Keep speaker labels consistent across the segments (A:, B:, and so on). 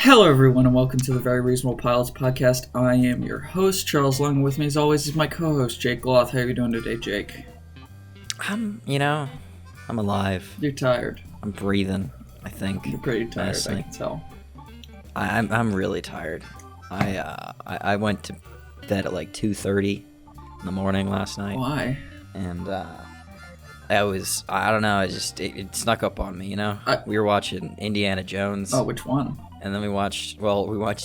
A: Hello, everyone, and welcome to the Very Reasonable Pilots podcast. I am your host, Charles Long. With me, as always, is my co-host, Jake Gloth. How are you doing today, Jake?
B: I'm alive.
A: You're tired.
B: I'm breathing, I think.
A: You're pretty tired,
B: honestly.
A: I can tell.
B: I'm really tired. I went to bed at like 2:30 in the morning last night.
A: Why?
B: And I don't know, it snuck up on me, you know? We were watching Indiana Jones.
A: Oh, which one?
B: And then we watched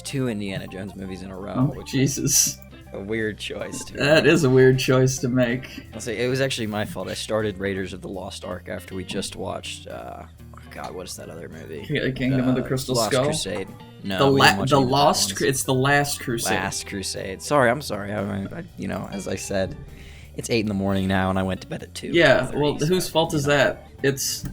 B: two Indiana Jones movies in a row.
A: Oh,
B: which
A: Jesus.
B: a weird choice.
A: That is a weird choice to make.
B: I'll say it was actually my fault. I started Raiders of the Lost Ark after we just watched, what is that other movie?
A: Kingdom of the Crystal
B: Lost
A: Skull?
B: Crusade. No,
A: It's the Last Crusade.
B: Last Crusade. I'm sorry. As I said, it's 8 in the morning now, and I went to bed at 2.
A: Yeah, well, whose fault is that? It's...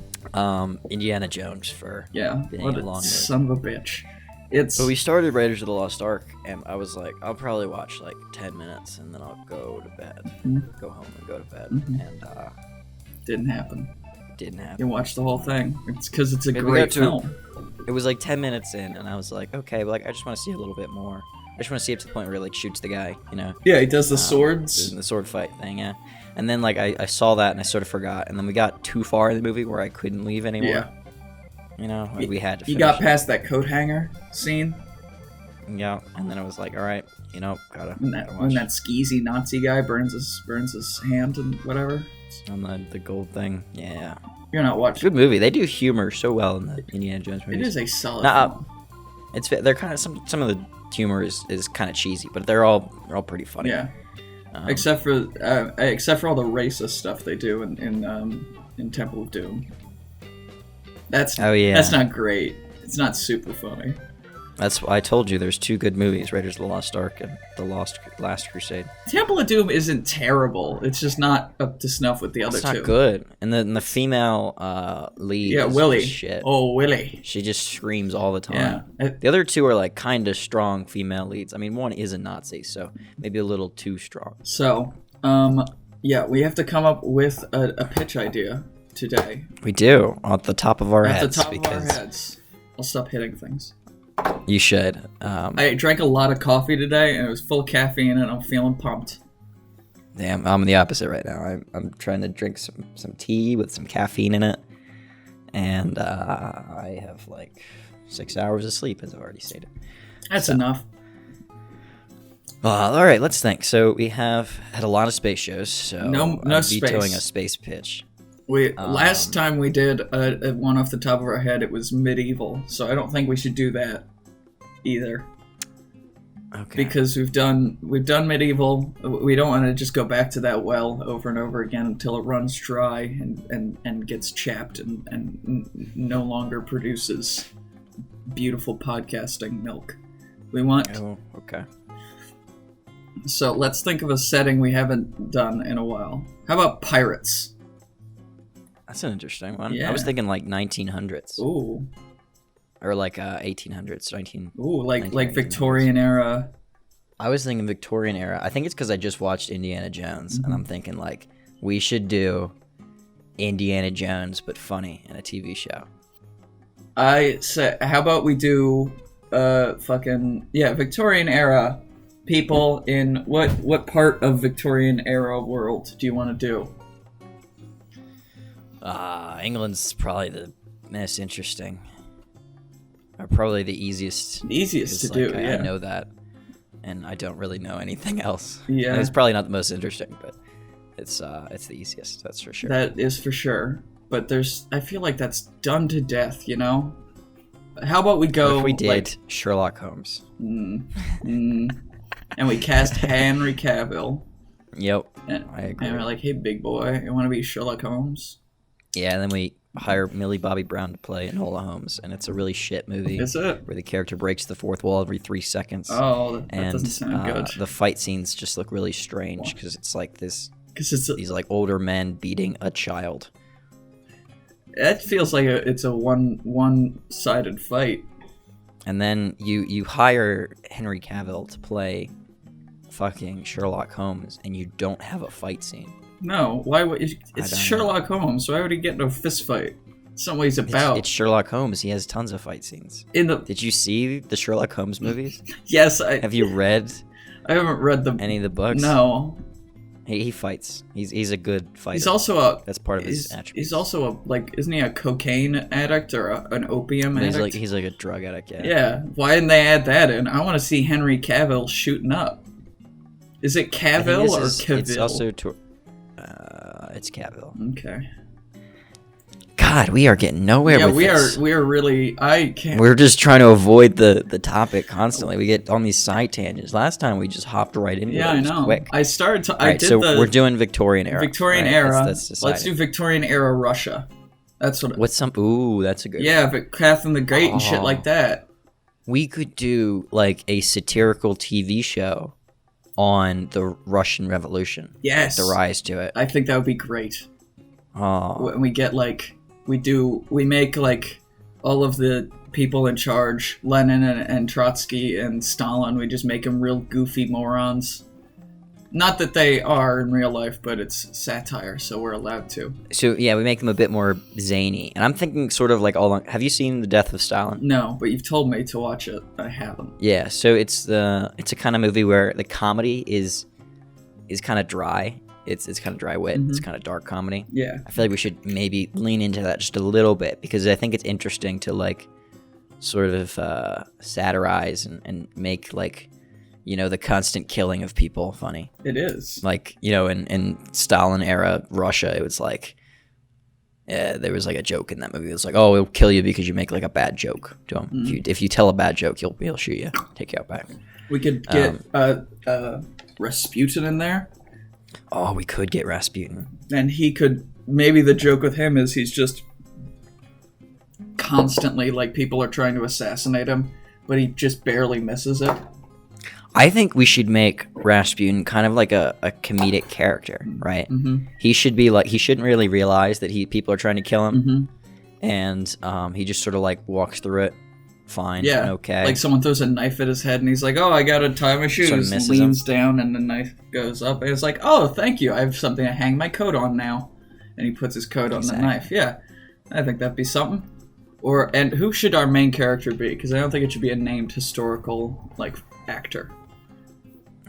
B: Indiana Jones for being
A: what
B: a
A: a
B: long
A: son of a bitch.
B: But we started Raiders of the Lost Ark, and I was like, I'll probably watch like 10 minutes, and then I'll go to bed. Go home and go to bed. And
A: didn't happen.
B: Didn't happen.
A: You watched the whole thing. It's because it's a great film.
B: It was like 10 minutes in, and I was like, okay, but I just want to see a little bit more. I just want to see up to the point where he like shoots the guy, you know?
A: Yeah, he does the swords.
B: The sword fight thing, yeah. And then like I saw that and I sort of forgot, and then we got too far in the movie where I couldn't leave anymore.
A: Yeah.
B: You know, we had to.
A: You got past that coat hanger scene.
B: Yeah, and then it was like, all right, gotta.
A: When that skeezy Nazi guy burns his hand and whatever.
B: On the gold thing, yeah.
A: You're not watching.
B: Good movie. They do humor so well in the Indiana Jones movies.
A: It is a solid film.
B: They're kind of some of the humor is kind of cheesy, but they're all pretty funny.
A: Yeah. Except for all the racist stuff they do in Temple of Doom. That's not great. It's not super funny.
B: That's why I told you there's two good movies, Raiders of the Lost Ark and The Last Crusade.
A: Temple of Doom isn't terrible. It's just not up to snuff with the other two.
B: It's not good. And the female lead is
A: Willie.
B: Just shit.
A: Oh, Willie.
B: She just screams all the time.
A: Yeah.
B: The other two are like kind of strong female leads. I mean, one is a Nazi, so maybe a little too strong.
A: So, we have to come up with a pitch idea today.
B: We do, at the top of our heads.
A: At the top of our heads. I'll stop hitting things.
B: You should.
A: I drank a lot of coffee today, and it was full of caffeine, and I'm feeling pumped.
B: Damn, I'm the opposite right now. I'm trying to drink some tea with some caffeine in it, and I have like 6 hours of sleep, as I've already stated.
A: That's enough.
B: All right, let's think. So we have had a lot of space shows, so
A: no
B: vetoing
A: space.
B: A space pitch.
A: Last time we did a one off the top of our head, it was medieval, so I don't think we should do that either.
B: Okay.
A: Because we've done medieval. We don't want to just go back to that well over and over again until it runs dry and gets chapped and no longer produces beautiful podcasting milk. We want.
B: Oh, okay.
A: So let's think of a setting we haven't done in a while. How about pirates?
B: That's an interesting one.
A: Yeah.
B: I was thinking like 1900s.
A: Ooh.
B: Or like 1800s,
A: Ooh, like Victorian era.
B: I was thinking Victorian era. I think it's because I just watched Indiana Jones, and I'm thinking like we should do Indiana Jones but funny in a TV show.
A: I say, how about we do Victorian era people in what part of Victorian era world do you want to do?
B: England's probably the most interesting. Or probably the easiest.
A: The easiest to do, yeah.
B: I know that, and I don't really know anything else.
A: Yeah.
B: And it's probably not the most interesting, but it's the easiest, that's for sure.
A: That is for sure. But I feel like that's done to death, you know? How about we go...
B: What if we did Sherlock Holmes?
A: And we cast Henry Cavill.
B: Yep,
A: I
B: agree.
A: And we're like, hey, big boy, you want to be Sherlock Holmes?
B: Yeah, and then we hire Millie Bobby Brown to play Enola Holmes, and it's a really shit movie.
A: Is it?
B: Where the character breaks the fourth wall every 3 seconds.
A: Oh, that doesn't sound good.
B: The fight scenes just look really strange because it's like these like older men beating a child.
A: It feels like it's a one-sided fight.
B: And then you hire Henry Cavill to play fucking Sherlock Holmes, and you don't have a fight scene.
A: No, why would it's Sherlock Holmes? Why would he get in a fist fight? Some ways about.
B: It's Sherlock Holmes. He has tons of fight scenes. Did you see the Sherlock Holmes movies?
A: Yes,
B: Have you read?
A: I haven't read
B: any of the books.
A: No.
B: He fights. He's a good fighter.
A: He's also
B: that's part of his attributes.
A: He's also isn't he a cocaine addict or an opium addict?
B: He's like a drug addict. Yeah.
A: Yeah. Why didn't they add that in? I want to see Henry Cavill shooting up. Is it Cavill or Cavill?
B: It's also it's Cavill.
A: Okay.
B: God, we are getting nowhere with this.
A: We are really. I can't.
B: We're just trying to avoid the topic constantly. We get on these side tangents. Last time we just hopped right into it.
A: Yeah, I know.
B: Quick.
A: I started to.
B: Right, we're doing Victorian era.
A: Victorian
B: right?
A: era.
B: That's
A: Let's do Victorian era Russia. That's what.
B: What's some? Ooh, that's a good.
A: Yeah, Catherine the Great and shit like that.
B: We could do like a satirical TV show on the Russian Revolution.
A: Yes.
B: The rise to it.
A: I think that would be great.
B: Oh.
A: When we get like. We make like all of the people in charge, Lenin and Trotsky and Stalin, we just make them real goofy morons. Not that they are in real life, but it's satire, so we're allowed to.
B: So yeah, we make them a bit more zany. And I'm thinking sort of like have you seen The Death of Stalin?
A: No, but you've told me to watch it. I haven't.
B: Yeah, so it's a kind of movie where the comedy is kind of dry. It's kind of dry wit. Mm-hmm. It's kind of dark comedy.
A: Yeah.
B: I feel like we should maybe lean into that just a little bit because I think it's interesting to like sort of satirize and make like, you know, the constant killing of people funny.
A: It is. Like,
B: you know, in Stalin era Russia, it was like, there was like a joke in that movie. It was like, oh, we'll kill you because you make like a bad joke to him. Mm-hmm. If you tell a bad joke, he'll shoot you, take you out back.
A: We could get Rasputin in there.
B: Oh, we could get Rasputin.
A: And he could, maybe the joke with him is he's just constantly, like, people are trying to assassinate him, but he just barely misses it.
B: I think we should make Rasputin kind of like a comedic character, right? Mm-hmm. He should be like, he shouldn't really realize that people are trying to kill him. Mm-hmm. And he just sort of like walks through it. Fine.
A: Yeah.
B: Okay.
A: Like someone throws a knife at his head and he's like, oh, I gotta tie my shoes.
B: Sort of
A: leans down and the knife goes up. And it's like, oh, thank you. I have something to hang my coat on now. And he puts his coat on the knife. Yeah. I think that'd be something. And who should our main character be? Because I don't think it should be a named historical, like, actor.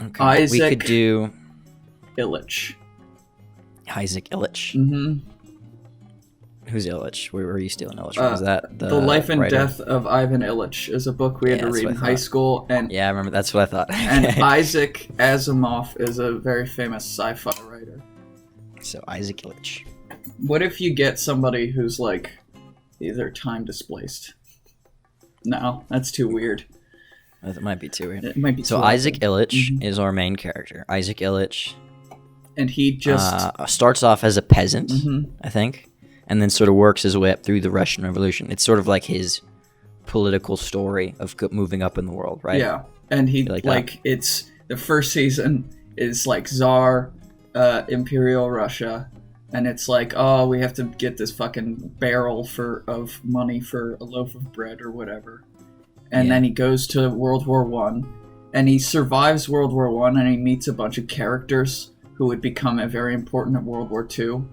B: Okay.
A: Isaac.
B: We could do
A: Illich.
B: Isaac Illich.
A: Mm-hmm.
B: Who's Illich? Where were you stealing Illich? Was that
A: The Life and Death of Ivan Illich is a book we had to read in high school. And
B: yeah, I remember. That's what I thought.
A: And Isaac Asimov is a very famous sci-fi writer.
B: So Isaac Illich.
A: What if you get somebody who's like either time displaced? No, that's too weird.
B: That might be too weird.
A: It might be too
B: so Isaac Illich is our main character. Isaac Illich.
A: And he just
B: starts off as a peasant, I think. And then sort of works his way up through the Russian Revolution. It's sort of like his political story of moving up in the world, right?
A: Yeah, and he like it's the first season is like Tsar, Imperial Russia, and it's like, oh, we have to get this fucking barrel of money for a loaf of bread or whatever, and then he goes to World War I, and he survives World War I, and he meets a bunch of characters who would become very important in World War II.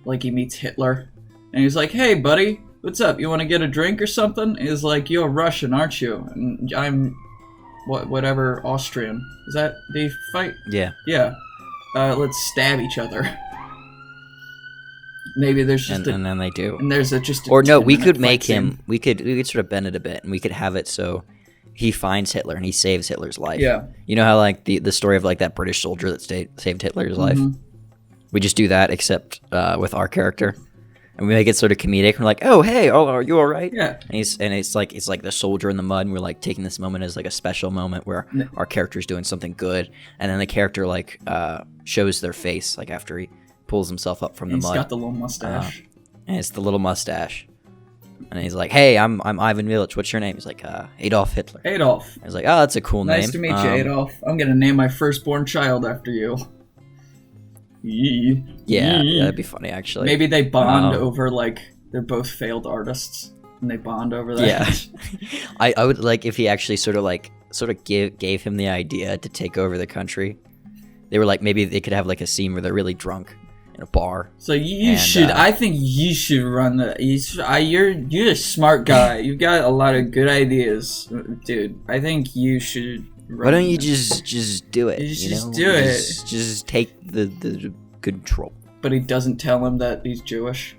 A: Like, he meets Hitler, and he's like, hey, buddy, what's up? You want to get a drink or something? He's like, you're Russian, aren't you? And I'm, whatever, Austrian. Is that, do you fight?
B: Yeah.
A: Yeah. Let's stab each other. Maybe there's just
B: and then they do.
A: And there's just a
B: or no, we could make him, we could sort of bend it a bit, and we could have it so he finds Hitler, and he saves Hitler's life.
A: Yeah.
B: You know how, like, the story of, like, that British soldier that saved Hitler's life? We just do that, except with our character, and we make it sort of comedic. We're like, "Oh, hey, are you all right?"
A: Yeah.
B: And it's like the soldier in the mud, and we're like taking this moment as like a special moment where our character's doing something good, and then the character like shows their face like after he pulls himself up from the mud.
A: He's got the little mustache.
B: And it's the little mustache, and he's like, "Hey, I'm Ivan Illich. What's your name?" He's like, Adolf Hitler.
A: Adolf.
B: I was like, "Oh, that's a cool name.
A: Nice to meet you, Adolf. I'm gonna name my firstborn child after you."
B: Yeah, that'd be funny, actually.
A: Maybe they bond over, like, they're both failed artists, and they bond over that.
B: Yeah. I would like if he actually sort of gave him the idea to take over the country. They were like, maybe they could have, like, a scene where they're really drunk, in a bar.
A: So you should. I think you should run the. You're a smart guy. You've got a lot of good ideas, dude. I think you should.
B: Why don't you just do it?
A: Just do it.
B: Just take the control.
A: But he doesn't tell him that he's Jewish.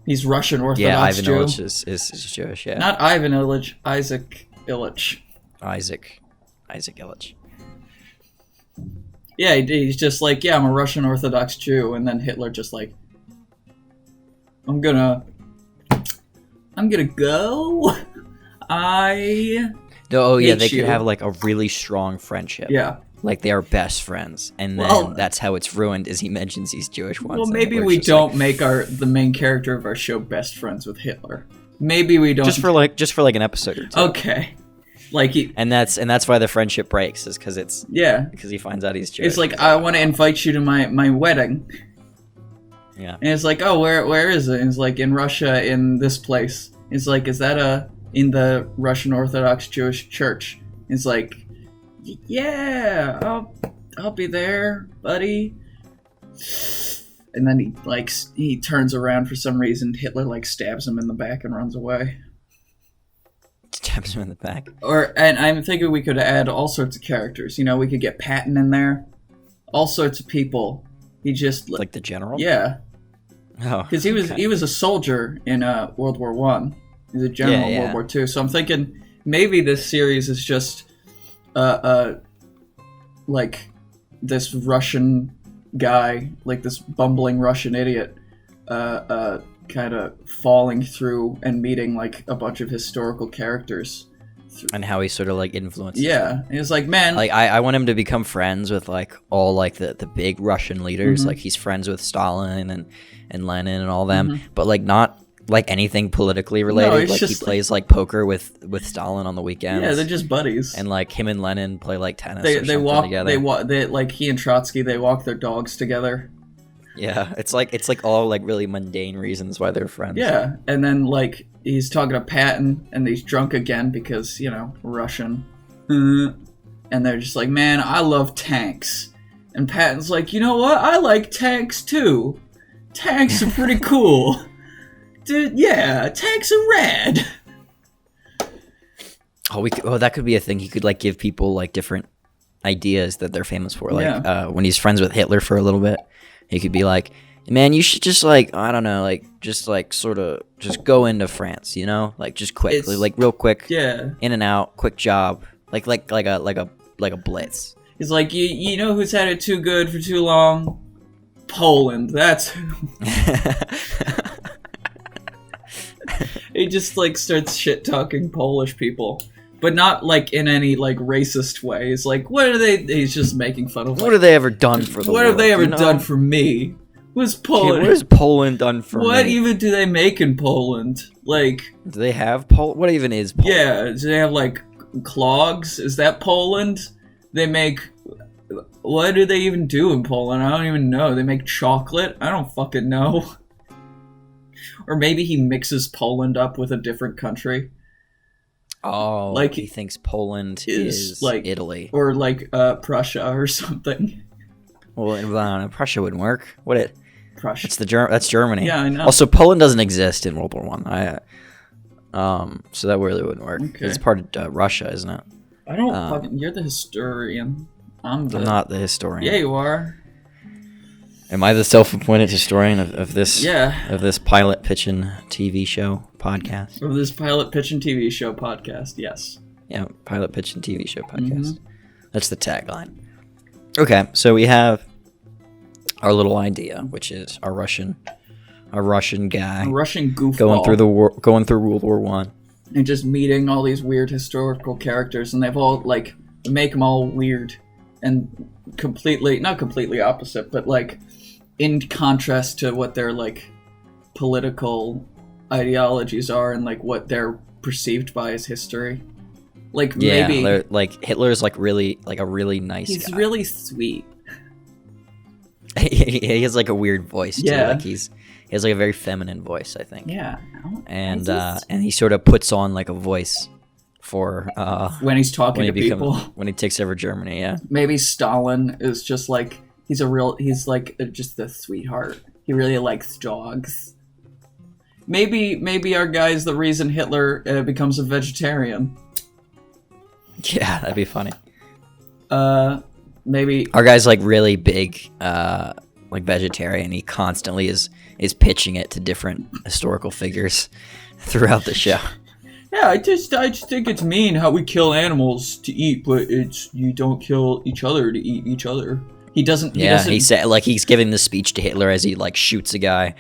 A: He's Russian Orthodox
B: Yeah, Ivan
A: Jew.
B: Illich is Jewish. Yeah.
A: Not Ivan Illich. Isaac Illich.
B: Isaac Illich.
A: Yeah, he's just like, yeah, I'm a Russian Orthodox Jew, and then Hitler just like, I'm gonna go.
B: They could have like a really strong friendship.
A: Yeah.
B: Like they are best friends, and then that's how it's ruined. Is he mentions he's Jewish once?
A: Well, maybe we don't make the main character of our show best friends with Hitler. Maybe we don't.
B: Just for like an episode or two.
A: Okay. Like
B: and that's why the friendship breaks, is because because he finds out he's Jewish.
A: It's like, I want to invite you to my wedding.
B: Yeah.
A: And it's like, oh, where is it? And it's like, in Russia, in this place. It's like, is that in the Russian Orthodox Jewish church? It's like, yeah, I'll be there, buddy. And then he turns around for some reason. Hitler stabs him in the back and runs away.
B: Stabs him in the back.
A: And I'm thinking we could add all sorts of characters. We could get Patton in there. All sorts of people. He just
B: like the general.
A: Yeah.
B: Oh.
A: Because he was a soldier in World War I. He's a general in World War II. So I'm thinking maybe this series is just like this Russian guy, like this bumbling Russian idiot, kind of falling through and meeting like a bunch of historical characters.
B: And how he sort of like influences.
A: Yeah, and it's like, man,
B: like I want him to become friends with like all like the big Russian leaders. Like he's friends with Stalin and Lenin and all them, but like not like anything politically related. No, like he plays like poker with Stalin on the weekends.
A: Yeah, they're just buddies.
B: And like him and Lenin play like tennis.
A: They walk together. They like he and Trotsky. They walk their dogs together.
B: Yeah, it's like all like really mundane reasons why they're friends.
A: Yeah, and then like he's talking to Patton, and he's drunk again because Russian, and they're just like, man, I love tanks, and Patton's like, you know what, I like tanks too. Tanks are pretty cool, dude. Yeah, tanks are rad.
B: That could be a thing. He could like give people like different ideas that they're famous for. Like when he's friends with Hitler for a little bit. He could be like, man, you should just like, I don't know, like just like sort of just go into France, like just quickly, like real quick,
A: yeah,
B: in and out, quick job, like a blitz.
A: He's like, you know who's had it too good for too long? Poland. That's who. He just like starts shit talking Polish people. But not like in any like racist way. It's like, what are they? He's just making fun of.
B: What have they ever done for the world?
A: What have they ever done for me? What's Poland?
B: Yeah, what has Poland done for me?
A: What even do they make in Poland? Like,
B: do they have Poland? What even is Poland?
A: Yeah, do they have like clogs? Is that Poland? They make. What do they even do in Poland? I don't even know. They make chocolate? I don't fucking know. Or maybe he mixes Poland up with a different country.
B: Oh, like he thinks Poland is like Italy
A: or like Prussia or something.
B: Well, Prussia wouldn't work.
A: Prussia?
B: That's Germany.
A: Yeah, I know.
B: Also, Poland doesn't exist in World War I. So that really wouldn't work. Okay. It's part of Russia, isn't it?
A: I don't. You're the historian. I'm
B: not the historian.
A: Yeah, you are.
B: Am I the self-appointed historian of this?
A: Yeah.
B: Of this pilot pitching TV show podcast.
A: Of this pilot pitching TV show podcast, yes.
B: Yeah, pilot pitching TV show podcast. That's the tagline. Okay, so we have our little idea, which is our Russian guy,
A: a Russian goofball
B: going through World War I,
A: and just meeting all these weird historical characters, and they've all like make them all weird and not completely opposite, but like in contrast to what their like political ideologies are and like what they're perceived by as history. Like maybe
B: like Hitler's like a really nice guy.
A: He's really sweet.
B: He has like a weird voice too. Yeah. Like he has like a very feminine voice, I think.
A: Yeah.
B: And he sort of puts on like a voice for
A: when he's talking to people.
B: When he takes over Germany, yeah.
A: Maybe Stalin is just like He's like just a sweetheart. He really likes dogs. Maybe our guy's the reason Hitler becomes a vegetarian.
B: Yeah, that'd be funny.
A: Maybe
B: our guy's like really big, like vegetarian. He constantly is pitching it to different historical figures throughout the show.
A: Yeah, I just think it's mean how we kill animals to eat, but you don't kill each other to eat each other. He doesn't.
B: He said like he's giving the speech to Hitler as he like shoots a guy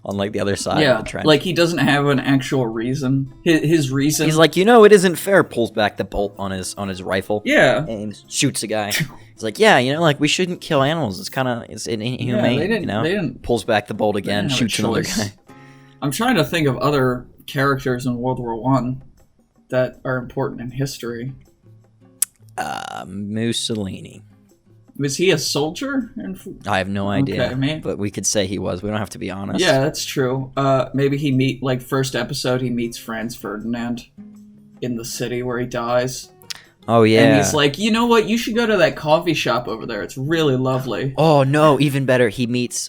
B: on like the other side of the trench.
A: Like he doesn't have an actual reason. His reason.
B: He's like, it isn't fair. Pulls back the bolt on his rifle.
A: Yeah.
B: And shoots a guy. He's like, like we shouldn't kill animals. It's inhumane. They didn't. Pulls back the bolt again. Shoots another guy.
A: I'm trying to think of other characters in World War I that are important in history.
B: Mussolini.
A: Was he a soldier?
B: I have no idea.
A: Okay,
B: but we could say he was. We don't have to be honest.
A: Yeah, that's true. Maybe first episode he meets Franz Ferdinand in the city where he dies.
B: Oh, yeah.
A: And he's like, you know what? You should go to that coffee shop over there. It's really lovely.
B: Oh, no. Even better. He meets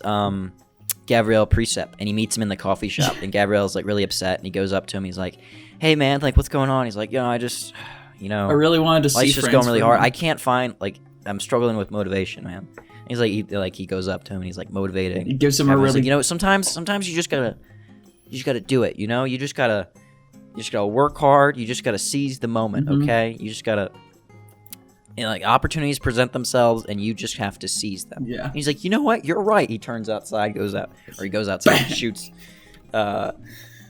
B: Gabriel Precep, and he meets him in the coffee shop. And Gabriel's like really upset, and he goes up to him. He's like, hey, man, like, what's going on? He's like, I just,
A: I really wanted to see
B: life's just going really hard. I can't find, like, I'm struggling with motivation, man. And he's like, he goes up to him, and he's like motivating.
A: He gives him a really,
B: like, sometimes you just gotta do it. You just gotta work hard. You just gotta seize the moment. Mm-hmm. Okay, you just gotta, like opportunities present themselves, and you just have to seize them.
A: Yeah.
B: And he's like, you know what? You're right. He turns outside, goes outside, and shoots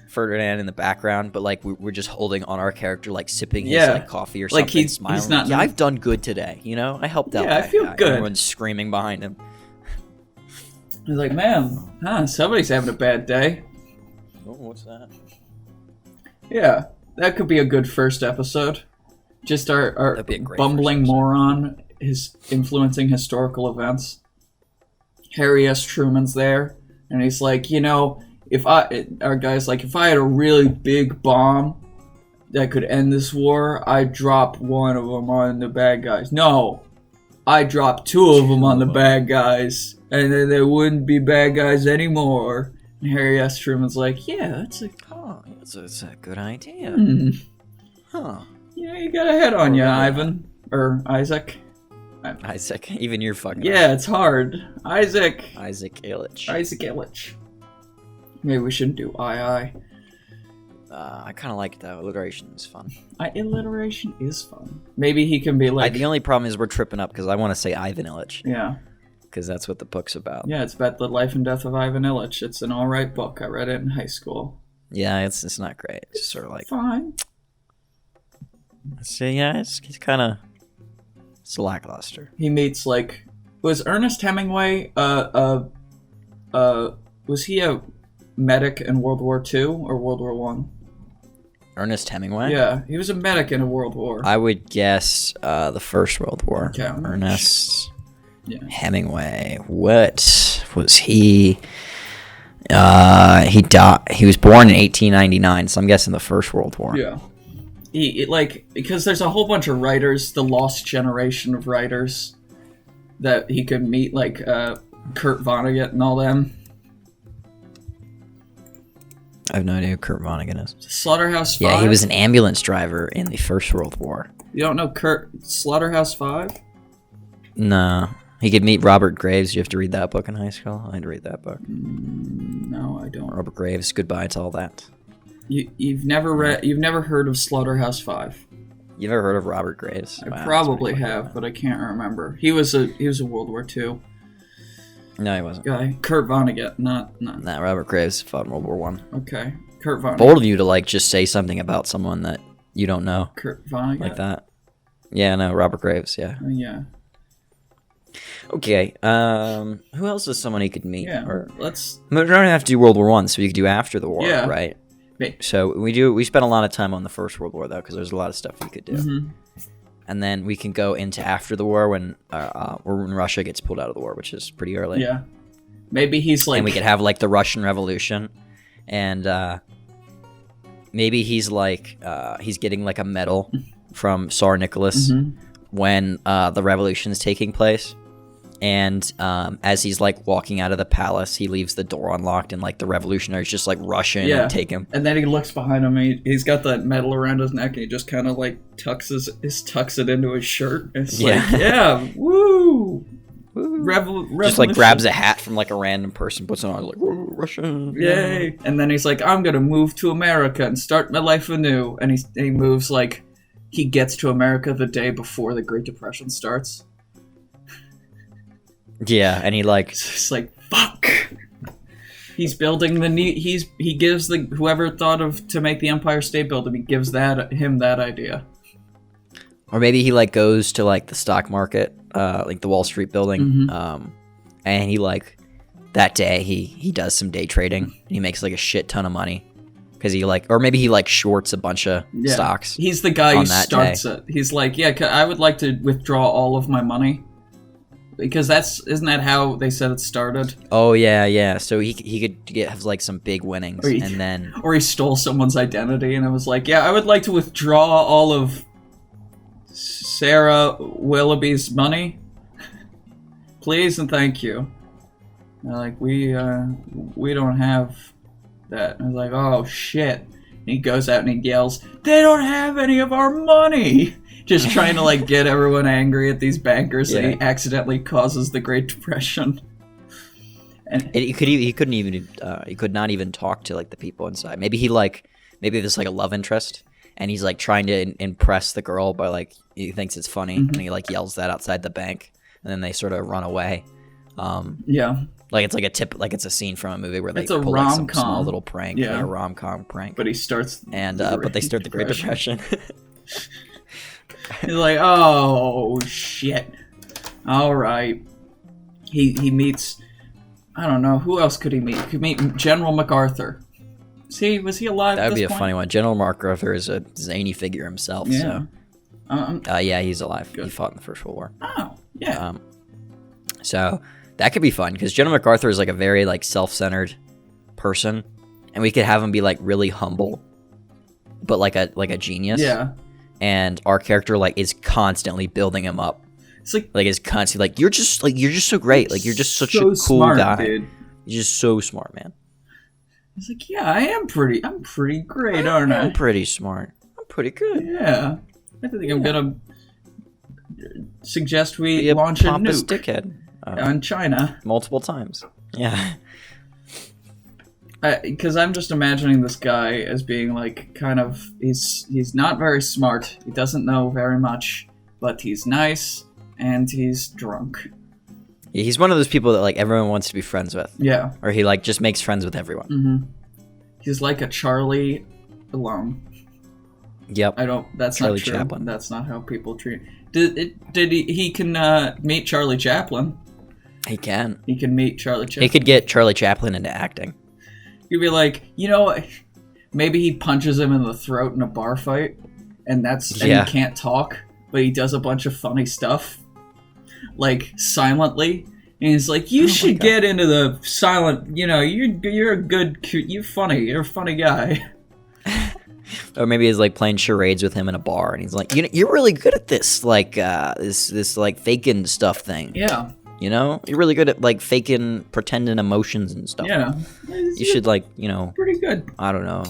B: Ferdinand in the background, but like we're just holding on our character, like sipping his like coffee or something, like smiling. He's not, I've done good today. I helped out.
A: Yeah, I feel good.
B: Everyone's screaming behind him.
A: He's like, man, somebody's having a bad day.
B: Oh, what's that?
A: Yeah, that could be a good first episode. Just our bumbling moron is influencing historical events. Harry S. Truman's there, and he's like, if I had a really big bomb that could end this war, I'd drop one of them on the bad guys. No, I'd drop two of them on the bad guys, and then there wouldn't be bad guys anymore. And Harry S. Truman's like, yeah, that's a
B: good idea.
A: Huh. You got a head on you, Ivan. Or Isaac.
B: Isaac, even you're fucking
A: Yeah, it's hard. Isaac
B: Illich.
A: Maybe we shouldn't do I.
B: I kind of like it though. Alliteration is fun.
A: Alliteration is fun. Maybe he can be like...
B: the only problem is we're tripping up because I want to say Ivan Illich.
A: Yeah.
B: Because that's what the book's about.
A: Yeah, it's about the life and death of Ivan Illich. It's an alright book. I read it in high school.
B: Yeah, it's not great. It's sort of like...
A: Fine.
B: So yeah, it's kind of... It's lackluster.
A: He meets was Ernest Hemingway, was he a medic in World War II or World War One?
B: Ernest Hemingway?
A: Yeah, he was a medic in a World War.
B: I would guess the First World War.
A: Okay,
B: Ernest Hemingway. What was he? He died. He was born in 1899, so I'm guessing the First World War.
A: Yeah. Because there's a whole bunch of writers, the lost generation of writers that he could meet, like Kurt Vonnegut and all them.
B: I have no idea who Kurt Vonnegut is.
A: Slaughterhouse 5?
B: Yeah, he was an ambulance driver in the First World War.
A: You don't know Slaughterhouse 5?
B: No. He could meet Robert Graves. You have to read that book in high school. I had to read that book.
A: No, I don't.
B: Robert Graves, Goodbye to All That.
A: You've never heard of Slaughterhouse 5?
B: You've ever heard of Robert Graves?
A: I probably have, but I can't remember. He was a World War II.
B: No, he wasn't.
A: Guy. Kurt Vonnegut, not.
B: Nah, Robert Graves fought in World War One.
A: Okay. Kurt Vonnegut.
B: Bold of you to just say something about someone that you don't know.
A: Kurt Vonnegut.
B: Like that. Yeah, no, Robert Graves, yeah.
A: Yeah.
B: Okay, who else is someone he could meet?
A: Yeah,
B: We don't have to do World War One, so we could do after the war,
A: yeah.
B: Right? So we spent a lot of time on the First World War, though, because there's a lot of stuff we could do.
A: Mm-hmm.
B: And then we can go into after the war when Russia gets pulled out of the war, which is pretty early.
A: Yeah. Maybe he's
B: and we could have the Russian Revolution, and maybe he's he's getting a medal from Tsar Nicholas when the revolution is taking place, And as he's like walking out of the palace, he leaves the door unlocked, and like the revolutionaries just like rush in and take him.
A: And then he looks behind him. He's got that medal around his neck, and he just kind of like tucks it into his shirt. It's like, woo!
B: Just like grabs a hat from like a random person, puts it on, like, woo, Russian,
A: yay! And then he's like, I'm gonna move to America and start my life anew. And he moves like he gets to America the day before the Great Depression starts.
B: Yeah, and he like
A: it's like fuck. He's building the new. He gives the whoever thought of to make the Empire State Building. He gives him that idea.
B: Or maybe he like goes to like the stock market, like the Wall Street building, and he like that day he does some day trading. And he makes like a shit ton of money because he like, or maybe he like shorts a bunch of stocks.
A: He's the guy who starts it. He's like, I would like to withdraw all of my money. Because isn't that how they said it started?
B: Oh yeah. So he could have like some big winnings, and then
A: he stole someone's identity, and it was like, I would like to withdraw all of Sarah Willoughby's money, please and thank you. And they're like, we don't have that. And I was like, oh shit! And he goes out and he yells, "They don't have any of our money!" Just trying to like get everyone angry at these bankers that he accidentally causes the Great Depression. And
B: he could not even talk to like the people inside. Maybe there's like a love interest, and he's like trying to impress the girl by like he thinks it's funny, and he like yells that outside the bank, and then they sort of run away. Like it's like it's a scene from a movie where they pull like some small little prank, a rom-com prank.
A: But he starts,
B: but they start the Great Depression.
A: He's like, oh shit! All right. He meets. I don't know who else could he meet. He could meet General MacArthur. Was he alive?
B: That would be a funny one. General MacArthur is a zany figure himself. Yeah. So. He's alive. Good. He fought in the First World War.
A: Oh yeah.
B: So that could be fun because General MacArthur is like a very like self-centered person, and we could have him be like really humble, but like a genius.
A: Yeah.
B: And our character like is constantly building him up. It's like is constantly like you're just so great. Like you're just such a cool
A: smart,
B: guy.
A: Dude.
B: You're just so smart, man.
A: He's like, I'm pretty great, aren't I?
B: I'm pretty smart. I'm pretty good.
A: Yeah. I think I'm gonna suggest we launch a nuke
B: dickhead
A: on China
B: multiple times. Yeah.
A: Because I'm just imagining this guy as being like kind of he's not very smart. He doesn't know very much, but he's nice and he's drunk.
B: Yeah, he's one of those people that like everyone wants to be friends with.
A: Yeah.
B: Or he like just makes friends with everyone.
A: Mm-hmm. He's like a Charlie alone.
B: Yep.
A: That's
B: Charlie
A: not true.
B: Chaplin.
A: That's not how people treat. He can meet Charlie Chaplin.
B: He can.
A: He can meet Charlie Chaplin.
B: He could get Charlie Chaplin into acting.
A: You'd be like, maybe he punches him in the throat in a bar fight, and he can't talk, but he does a bunch of funny stuff, like silently. And he's like, you should get into the silent. You're a good, you're funny. You're a funny guy.
B: Or maybe he's like playing charades with him in a bar, and he's like, you're really good at this, like this like faking stuff thing.
A: Yeah.
B: You're really good at like faking, pretending emotions and stuff.
A: Yeah.
B: You should like,
A: pretty good.
B: I don't know,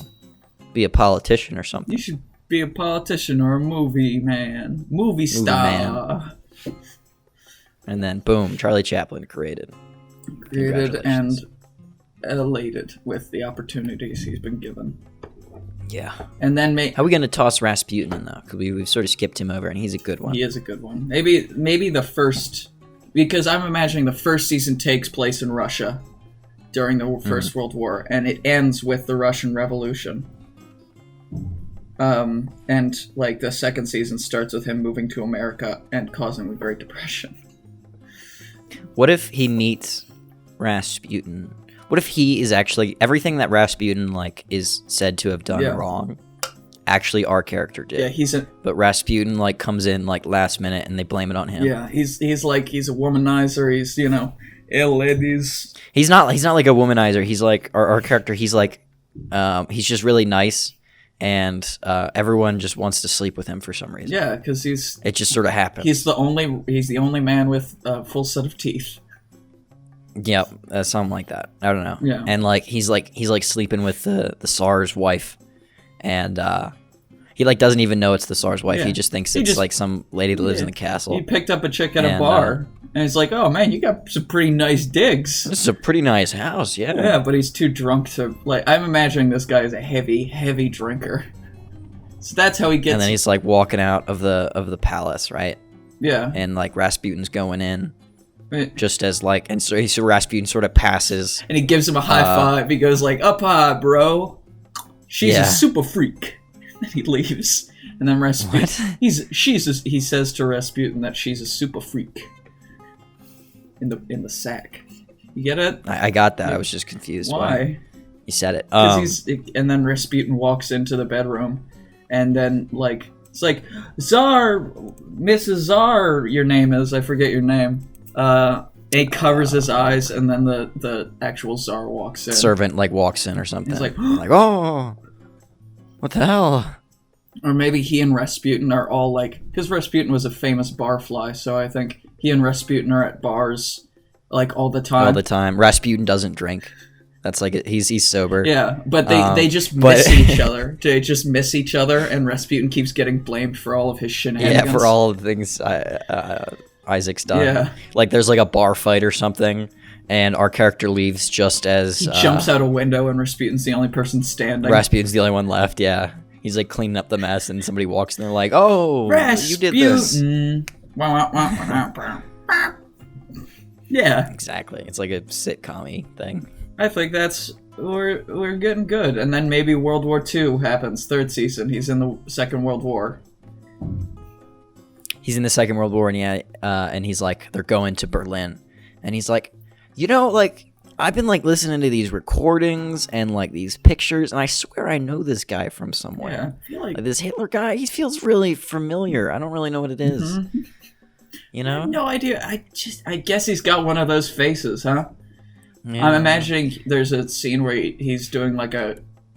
B: be a politician or something.
A: You should be a politician or a movie star.
B: And then boom, Charlie Chaplin created
A: and elated with the opportunities he's been given.
B: Yeah.
A: And then
B: how are we gonna toss Rasputin in though? Because we've sort of skipped him over, and he's a good one.
A: He is a good one. Maybe the first. Because I'm imagining the first season takes place in Russia during the First World War, and it ends with the Russian Revolution. And like the second season starts with him moving to America and causing the Great Depression.
B: What if he meets Rasputin? What if he is actually everything that Rasputin like is said to have done wrong? Actually, our character did.
A: Yeah,
B: but Rasputin like comes in like last minute, and they blame it on him.
A: Yeah, he's a womanizer. He's ladies.
B: He's not like a womanizer. He's like our character. He's like, he's just really nice, and everyone just wants to sleep with him for some reason.
A: Yeah, because
B: it just sort of happens.
A: He's the only man with a full set of teeth.
B: Yep, something like that. I don't know.
A: Yeah.
B: And he's sleeping with the Tsar's wife, and he doesn't even know it's the Tsar's wife.
A: Yeah.
B: He just thinks it's some lady that lives in the castle.
A: He picked up a chick at a bar, and he's like, "Oh man, you got some pretty nice digs.
B: This is a pretty nice house, yeah."
A: Yeah, but he's too drunk to I'm imagining this guy is a heavy drinker. So that's how he gets.
B: And then he's walking out of the palace, right?
A: Yeah.
B: And Rasputin's going in.
A: Right.
B: Just as and so Rasputin sort of passes,
A: and he gives him a high five. He goes up high, bro. She's a super freak. And he leaves. And then Rasputin, he says to Rasputin that she's a super freak. In the sack. You get it?
B: I got that. I was just confused.
A: Why?
B: He said it.
A: And then Rasputin walks into the bedroom, and then it's Tsar, Mrs. Tsar, your name is. I forget your name. He covers his eyes, and then the actual Tsar walks in.
B: Servant walks in or something.
A: He's
B: oh, what the hell?
A: Or maybe he and Rasputin are all because Rasputin was a famous barfly, so I think he and Rasputin are at bars all the time.
B: All the time. Rasputin doesn't drink. That's he's sober.
A: Yeah, but they just miss each other. They just miss each other, and Rasputin keeps getting blamed for all of his shenanigans.
B: Yeah, for all of the things Isaac's done.
A: Yeah.
B: There's a bar fight or something, and our character leaves just as...
A: He jumps out a window, and Rasputin's the only person standing.
B: Rasputin's the only one left, yeah. He's cleaning up the mess, and somebody walks in, and they're like, "Oh,
A: Rasputin.
B: You did this."
A: Yeah.
B: Exactly. It's like a sitcom-y thing.
A: I think we're getting good. And then maybe World War II happens, third season. He's in the Second World War.
B: He's in the Second World War, and and he's they're going to Berlin. And he's I've been listening to these recordings and these pictures, and I swear I know this guy from somewhere.
A: Yeah, I feel
B: this Hitler guy, he feels really familiar. I don't really know what it is.
A: Mm-hmm.
B: You know?
A: I have no idea. I guess he's got one of those faces, huh?
B: Yeah.
A: I'm imagining there's a scene where he's doing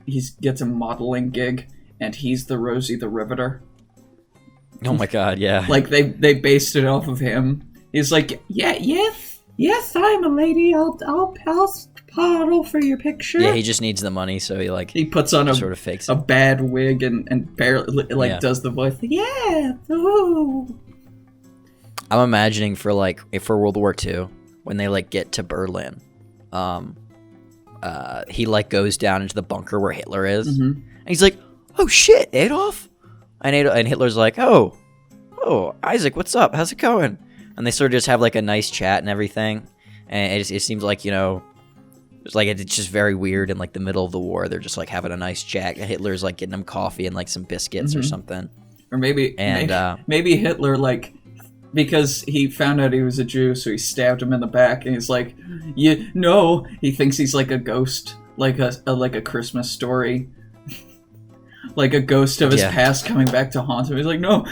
A: he gets a modeling gig, and he's the Rosie the Riveter.
B: Oh my god, yeah.
A: They based it off of him. He's yes, I'm a lady. I'll paddle for your picture.
B: Yeah, he just needs the money, so he puts on
A: sort of fakes a bad wig and barely does the voice. Yeah. Ooh.
B: I'm imagining for World War II, when they get to Berlin, he goes down into the bunker where Hitler is, and he's like, "Oh shit, Adolf," and Hitler's like, "Oh, Isaac, what's up? How's it going?" And they sort of just have a nice chat and everything, and it seems it's just very weird in the middle of the war. They're just having a nice chat. Hitler's getting them coffee and some biscuits or something,
A: or maybe Hitler because he found out he was a Jew, so he stabbed him in the back, and he's like, he thinks he's a ghost, a Christmas story. A ghost of his past coming back to haunt him. He's like, no!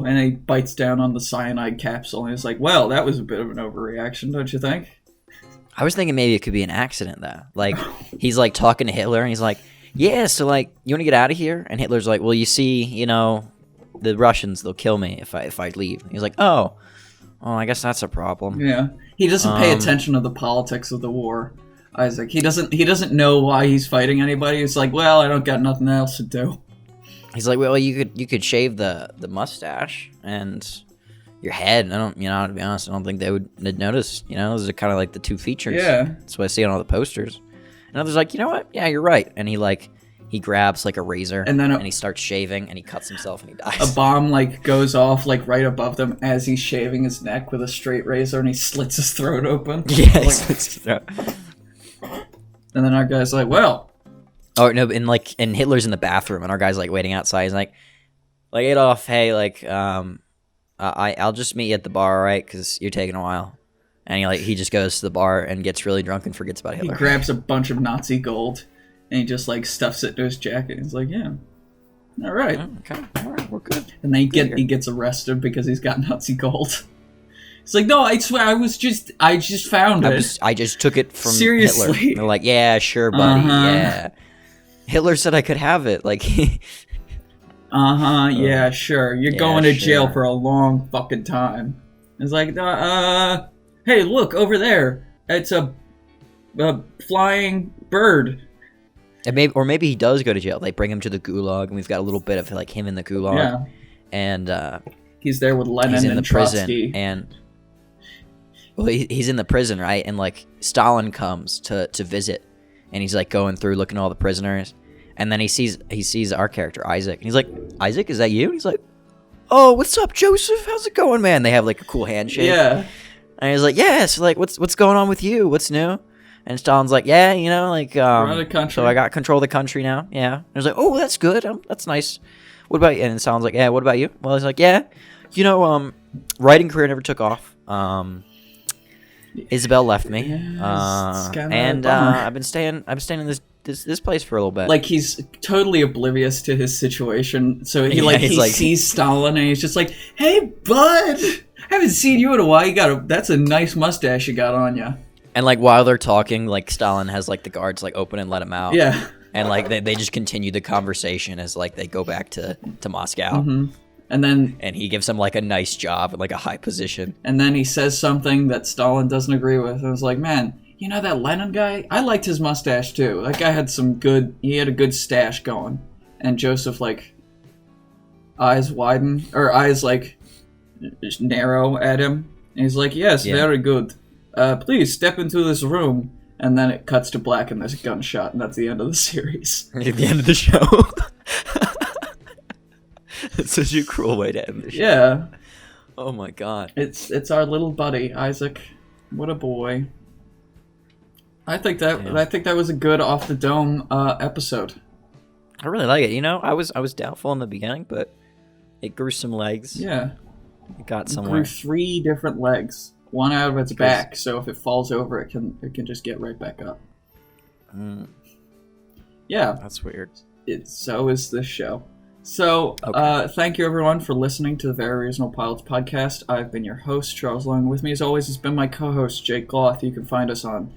A: And he bites down on the cyanide capsule, and he's like, well, that was a bit of an overreaction, don't you think?
B: I was thinking maybe it could be an accident, though. He's talking to Hitler, and he's like, yeah, so you want to get out of here? And Hitler's like, well, you see, the Russians, they'll kill me if I leave. And he's like, oh, I guess that's a problem.
A: Yeah. He doesn't pay attention to the politics of the war. Isaac. He doesn't know why he's fighting anybody. He's like, well, I don't got nothing else to do.
B: He's like, well, you could shave the mustache and your head. I don't, to be honest, I don't think they'd notice. Those are kind of the two features.
A: Yeah.
B: That's what I see on all the posters. And others like, you know what? Yeah, you're right. And he grabs a razor and he starts shaving and he cuts himself and he dies.
A: A bomb goes off right above them as he's shaving his neck with a straight razor, and he slits his throat open.
B: Yeah, he slits his throat.
A: And then our guy's like, well.
B: Oh, no, and Hitler's in the bathroom, and our guy's, waiting outside. He's like, Adolf, hey, I'll just meet you at the bar, all right? Because you're taking a while. And he just goes to the bar and gets really drunk and forgets about Hitler.
A: He grabs a bunch of Nazi gold, and he just, stuffs it to his jacket. He's like, yeah, all right.
B: Okay, all right, we're good.
A: And then he gets arrested because he's got Nazi gold. It's like, no, I swear, I just found it.
B: I just took it from
A: Seriously.
B: Hitler. And they're like, yeah, sure, buddy, yeah. Hitler said I could have it. Like,
A: yeah, sure. You're going to jail for a long fucking time. It's like, hey, look over there. It's a flying bird.
B: And maybe he does go to jail. They bring him to the gulag, and we've got a little bit of like him in the gulag.
A: Yeah.
B: And
A: he's there with Lenin
B: he's in
A: and
B: the
A: Trotsky.
B: prison, and well, he's in the prison, right? And like Stalin comes to visit, and he's like going through looking at all the prisoners, and then he sees our character Isaac, and he's like, Isaac, is that you? And he's like, oh, what's up, Joseph? How's it going, man? They have like a cool handshake.
A: Yeah.
B: And he's like, yeah. So like, what's going on with you? What's new? And Stalin's like, yeah, you know, like,
A: run the country.
B: So I got control of the country now. Yeah. And I was like, oh, that's good. That's nice. What about you? And Stalin's like, yeah, what about you? Well, he's like, yeah, you know, writing career never took off. Isabel left me. And I've been staying in this place for a little bit.
A: Like, he's totally oblivious to his situation. So he sees Stalin and he's just like, hey, bud, I haven't seen you in a while. That's a nice mustache you got on you.
B: And like while they're talking, like Stalin has like the guards like open and let him out.
A: Yeah.
B: And like they just continue the conversation as like they go back to Moscow.
A: Mm-hmm. And
B: he gives him like a nice job and like a high position.
A: And then he says something that Stalin doesn't agree with. And I was like, man, you know that Lenin guy? I liked his mustache too. That guy had a good stash going. And Joseph like eyes like narrow at him. And he's like, yes, very good. Please step into this room. And then it cuts to black and there's a gunshot, and that's the end of the series.
B: At the end of the show. It's such a cruel way to end the show.
A: Yeah.
B: Oh my god.
A: It's our little buddy, Isaac. What a boy. I think that was a good off the dome episode.
B: I really like it. You know, I was doubtful in the beginning, but it grew some legs.
A: Yeah.
B: It got somewhere.
A: It grew 3 different legs. One out of its back, so if it falls over, it can just get right back up. Yeah.
B: That's weird.
A: So is this show. So,
B: okay.
A: Thank you everyone for listening to the Very Reasonable Pilots podcast. I've been your host, Charles Long. With me as always has been my co-host, Jake Gloth. You can find us on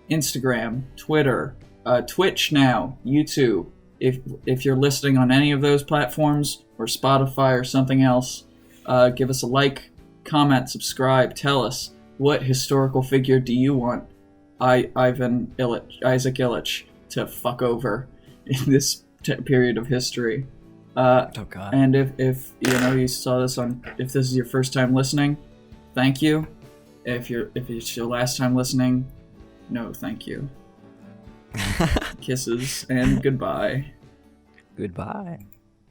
A: Instagram, Twitter, Twitch now, YouTube. If you're listening on any of those platforms, or Spotify or something else, give us a like, comment, subscribe, tell us what historical figure do you want Isaac Illich to fuck over in this period of history.
B: Oh god.
A: And if you saw this if this is your first time listening, thank you. If it's your last time listening, no thank you. Kisses and goodbye.
B: Goodbye.